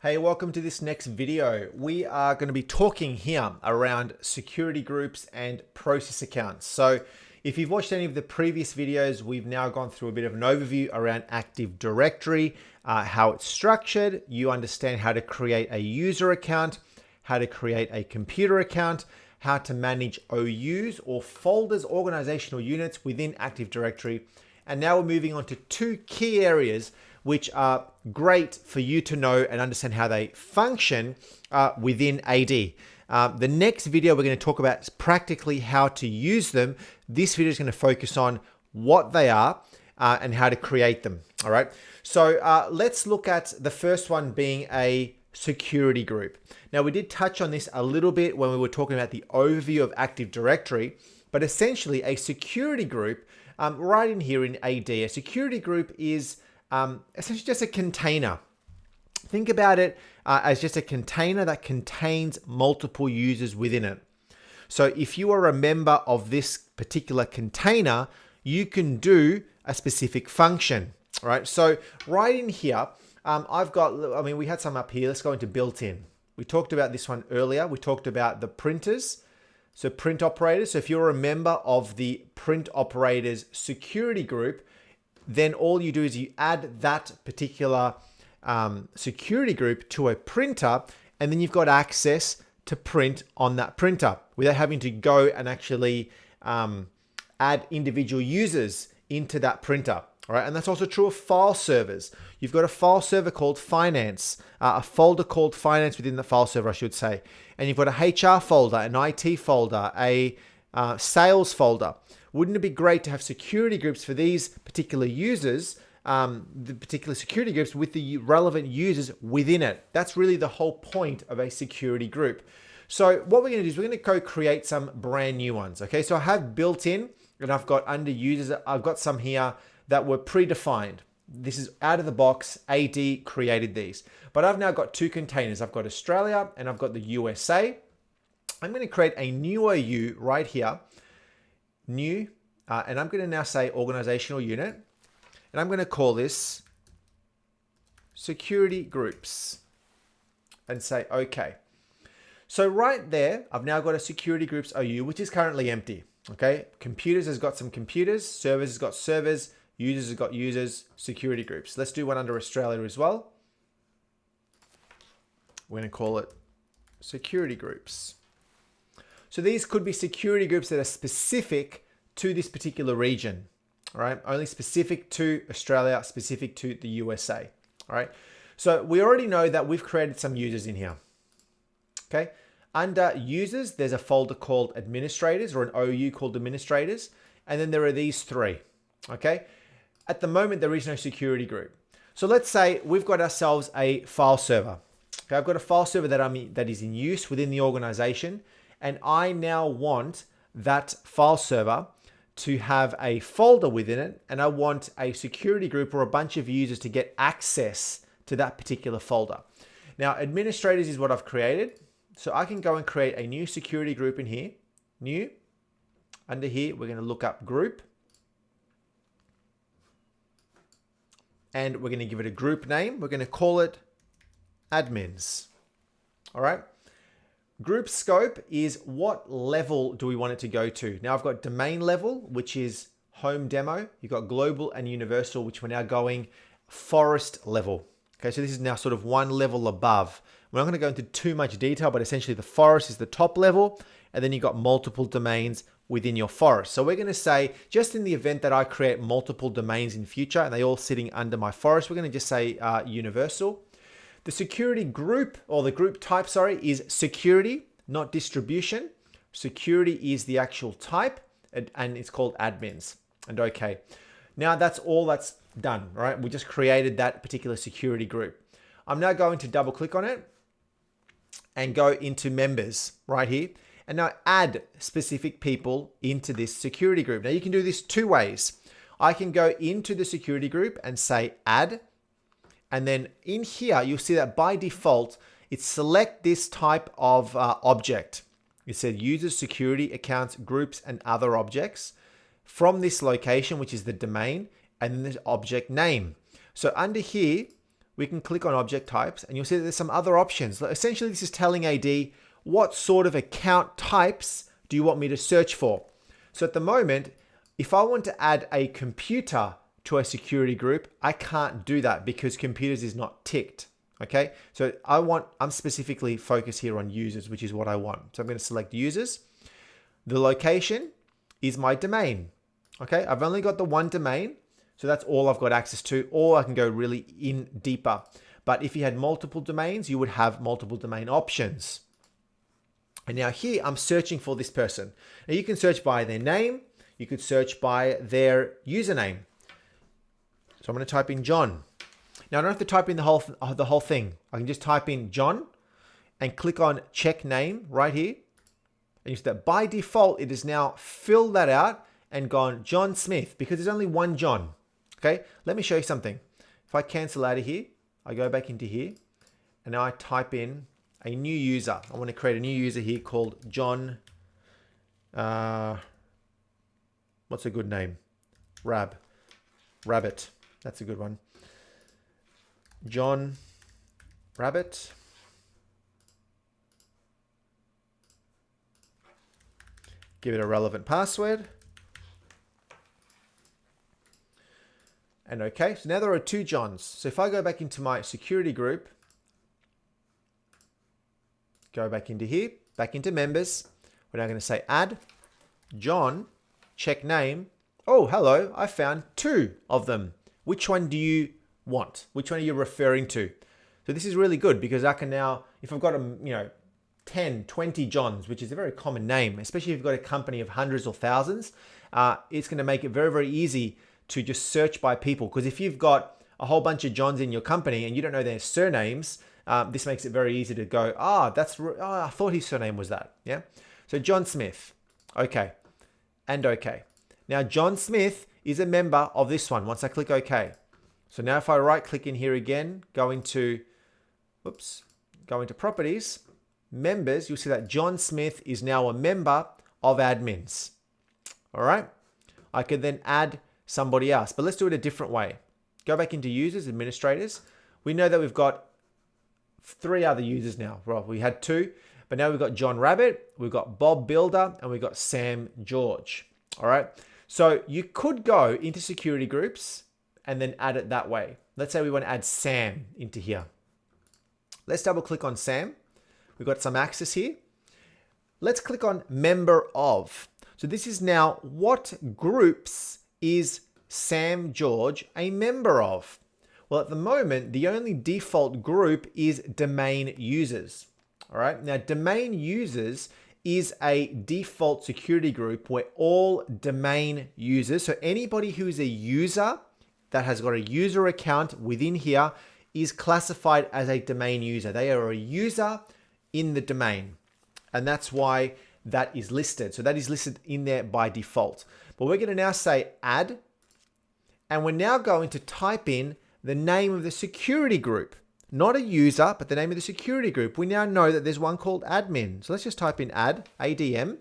Hey, welcome to this next video. We are going to be talking here around security groups and process accounts. So if you've watched any of the previous videos, we've now gone through a bit of an overview around Active Directory, how it's structured. You understand how to create a user account, how to create a computer account, how to manage OUs or folders, organizational units within Active Directory. And now we're moving on to two key areas which are great for you to know and understand how they function within AD. The next video we're going to talk about is practically how to use them. This video is going to focus on what they are and how to create them. All right. So let's look at the first one being a security group. Now, we did touch on this a little bit when we were talking about the overview of Active Directory, but essentially a security group right in here in AD, a security group is essentially just a container. Think about it as just a container that contains multiple users within it. So if you are a member of this particular container, you can do a specific function, right? So right in here, we had some up here. Let's go into built-in. We talked about this one earlier. We talked about the printers. So print operators. So if you're a member of the print operators security group, then all you do is you add that particular security group to a printer, and then you've got access to print on that printer without having to go and actually add individual users into that printer. All right, and that's also true of file servers. You've got a file server called finance, a folder called finance within the file server, I should say. And you've got a HR folder, an IT folder, a sales folder. Wouldn't it be great to have security groups for these particular users, the particular security groups with the relevant users within it? That's really the whole point of a security group. So what we're going to do is we're going to go create some brand new ones. Okay, so I have built in, and I've got under users, I've got some here that were predefined. This is out of the box. AD created these. But I've now got two containers. I've got Australia and I've got the USA. I'm going to create a new OU right here. New, and I'm going to now say organizational unit, and I'm going to call this security groups and say okay. So right there, I've now got a security groups OU, which is currently empty. Okay, computers has got some computers, servers has got servers, users has got users, security groups. Let's do one under Australia as well. We're going to call it security groups. So these could be security groups that are specific to this particular region, all right? Only specific to Australia, specific to the USA, all right? So we already know that we've created some users in here, okay? Under users, there's a folder called administrators or an OU called administrators. And then there are these three, okay? At the moment, there is no security group. So let's say we've got ourselves a file server. Okay, I've got a file server that is in use within the organization. And I now want that file server to have a folder within it, and I want a security group or a bunch of users to get access to that particular folder. Now, administrators is what I've created. So I can go and create a new security group in here. New. Under here, we're going to look up group. And we're going to give it a group name. We're going to call it admins. All right. Group scope is what level do we want it to go to? Now I've got domain level, which is home demo. You've got global and universal, which we're now going forest level. Okay, so this is now sort of one level above. We're not going to go into too much detail, but essentially the forest is the top level, and then you've got multiple domains within your forest. So we're going to say, just in the event that I create multiple domains in future and they all sitting under my forest, we're going to just say universal. The security group, or the group type, sorry, is security, not distribution. Security is the actual type, and it's called admins. And okay. Now that's all that's done, right? We just created that particular security group. I'm now going to double click on it and go into members right here. And now add specific people into this security group. Now you can do this two ways. I can go into the security group and say add. And then in here, you'll see that by default, it select this type of object. It said users, security, accounts, groups, and other objects from this location, which is the domain, and then this object name. So under here, we can click on object types and you'll see that there's some other options. Essentially, this is telling AD what sort of account types do you want me to search for. So at the moment, if I want to add a computer to a security group, I can't do that because computers is not ticked. Okay, so I'm specifically focused here on users, which is what I want. So I'm going to select users. The location is my domain. Okay, I've only got the one domain, so that's all I've got access to, or I can go really in deeper. But if you had multiple domains, you would have multiple domain options. And now here I'm searching for this person. Now you can search by their name, you could search by their username. So I'm going to type in John. Now I don't have to type in the whole thing. I can just type in John and click on check name right here. And you see that by default, it has now filled that out and gone John Smith because there's only one John. Okay, let me show you something. If I cancel out of here, I go back into here and now I type in a new user. I want to create a new user here called John. What's a good name? Rabbit. That's a good one. John Rabbit. Give it a relevant password. And okay, so now there are two Johns. So if I go back into my security group, go back into here, back into members, we're now going to say add John, check name. Oh, hello, I found two of them. Which one do you want? Which one are you referring to? So this is really good because I can now, if I've got 10, 20 Johns, which is a very common name, especially if you've got a company of hundreds or thousands, it's going to make it very, very easy to just search by people. Because if you've got a whole bunch of Johns in your company and you don't know their surnames, this makes it very easy to go, I thought his surname was that. Yeah. So John Smith. Okay. And okay. Now John Smith is a member of this one once I click OK. So now if I right click in here again, go into properties, members, you'll see that John Smith is now a member of admins. All right. I could then add somebody else, but let's do it a different way. Go back into users, administrators. We know that we've got 3 other users now. Well, we had 2, but now we've got John Rabbit, we've got Bob Builder, and we've got Sam George. All right. So you could go into security groups and then add it that way. Let's say we want to add Sam into here. Let's double click on Sam. We've got some access here. Let's click on member of. So this is now what groups is Sam George a member of? Well, at the moment, the only default group is domain users. All right. Now, domain users is a default security group where all domain users, so anybody who is a user that has got a user account within here, is classified as a domain user. They are a user in the domain. And that's why that is listed. So that is listed in there by default. But we're going to now say add, and we're now going to type in the name of the security group. Not a user, but the name of the security group. We now know that there's one called admin. So let's just type in add, ADM,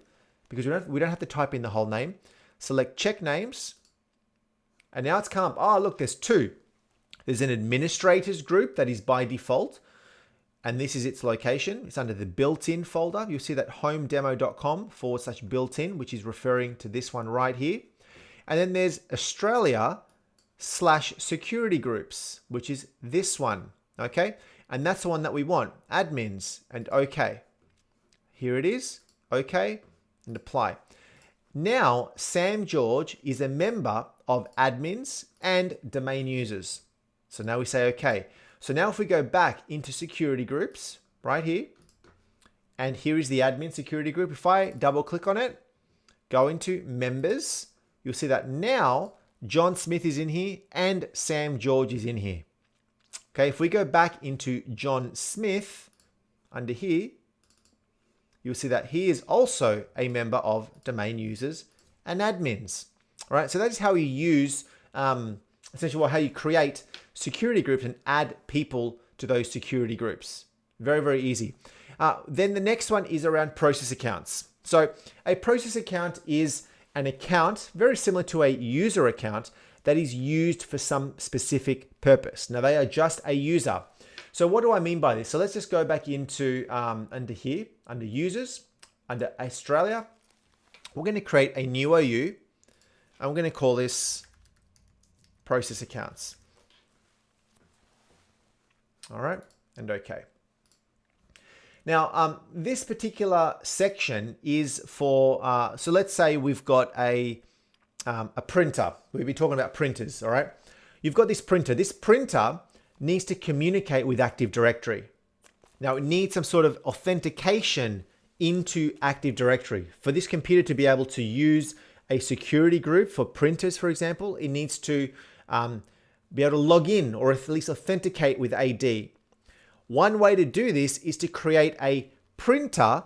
because we don't have to type in the whole name. Select check names. And now it's come up. Oh, look, there's 2. There's an administrators group that is by default. And this is its location. It's under the built-in folder. You'll see that homedemo.com/built-in, which is referring to this one right here. And then there's Australia/security groups, which is this one. Okay, and that's the one that we want, admins, and okay. Here it is, okay, and apply. Now, Sam George is a member of admins and domain users. So now we say okay. So now if we go back into security groups, right here, and here is the admin security group. If I double click on it, go into members, you'll see that now John Smith is in here and Sam George is in here. Okay, if we go back into John Smith under here, you'll see that he is also a member of domain users and admins. All right, so that is how you use, essentially how you create security groups and add people to those security groups. Very, very easy. Then the next one is around process accounts. So a process account is an account very similar to a user account that is used for some specific purpose. Now they are just a user. So what do I mean by this? So let's just go back into under here, under users, under Australia. We're going to create a new OU and we're going to call this process accounts. All right, and okay. Now, this particular section is for, so let's say we've got a printer. We'll be talking about printers, all right? You've got this printer. This printer needs to communicate with Active Directory. Now, it needs some sort of authentication into Active Directory. For this computer to be able to use a security group for printers, for example, it needs to be able to log in or at least authenticate with AD. One way to do this is to create a printer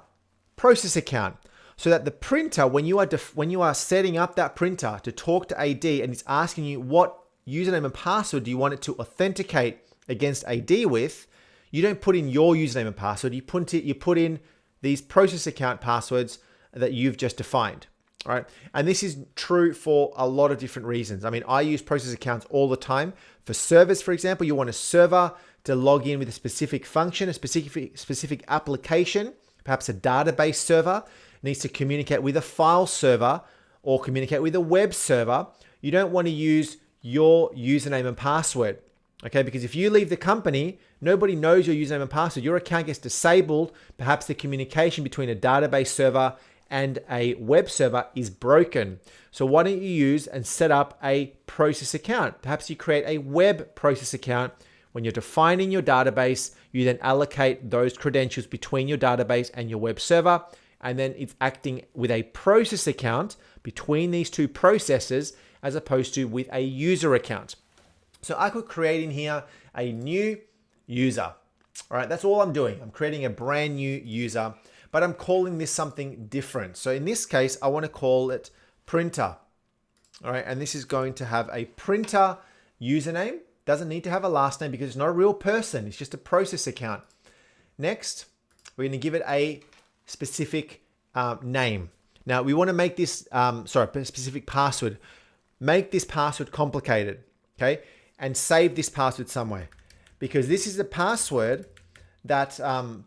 process account so that the printer, when you are setting up that printer to talk to AD and it's asking you what username and password do you want it to authenticate against AD with, you don't put in your username and password, you put in these process account passwords that you've just defined. All right. And this is true for a lot of different reasons. I mean, I use process accounts all the time. For servers, for example, you want a server to log in with a specific function, a specific application, perhaps a database server, needs to communicate with a file server or communicate with a web server. You don't want to use your username and password, okay? Because if you leave the company, nobody knows your username and password. Your account gets disabled. Perhaps the communication between a database server and a web server is broken. So why don't you use and set up a process account? Perhaps you create a web process account. When you're defining your database, you then allocate those credentials between your database and your web server, and then it's acting with a process account between these two processes as opposed to with a user account. So I could create in here a new user. All right, that's all I'm doing. I'm creating a brand new user, but I'm calling this something different. So in this case, I want to call it printer. All right, and this is going to have a printer username. Doesn't need to have a last name because it's not a real person. It's just a process account. Next, we're going to give it a specific name. Now we want to make this, a specific password. Make this password complicated, okay? And save this password somewhere because this is a password that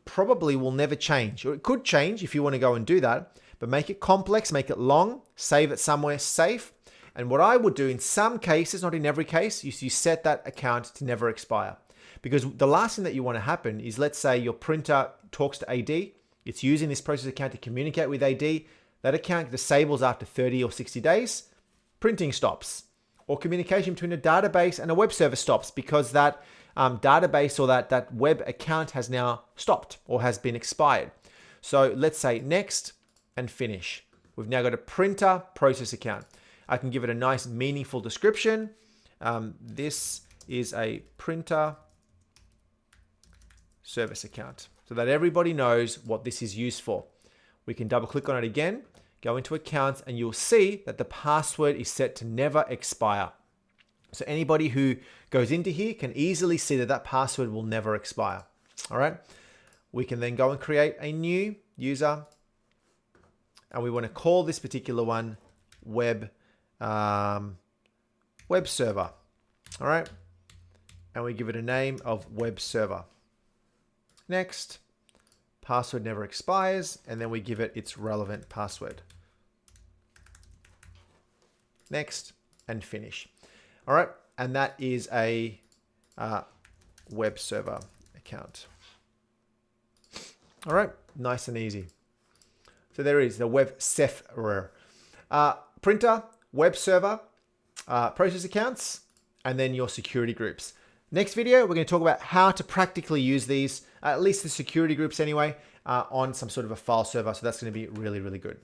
probably will never change, or it could change if you want to go and do that, but make it complex, make it long, save it somewhere safe. And what I would do in some cases, not in every case, is you set that account to never expire. Because the last thing that you want to happen is, let's say your printer talks to AD, it's using this process account to communicate with AD, that account disables after 30 or 60 days, printing stops. Or communication between a database and a web server stops because that database or that web account has now stopped or has been expired. So let's say next and finish. We've now got a printer process account. I can give it a nice meaningful description. This is a printer service account so that everybody knows what this is used for. We can double click on it again, go into accounts, and you'll see that the password is set to never expire. So anybody who goes into here can easily see that that password will never expire. All right. We can then go and create a new user, and we want to call this particular one web server. All right. And we give it a name of web server. Next, password never expires, and then we give it its relevant password. Next, and finish. All right. And that is a web server account. All right. Nice and easy. So there is the web server. Printer, web server, process accounts, and then your security groups. Next video, we're going to talk about how to practically use these, at least the security groups anyway, on some sort of a file server. So that's going to be really, really good.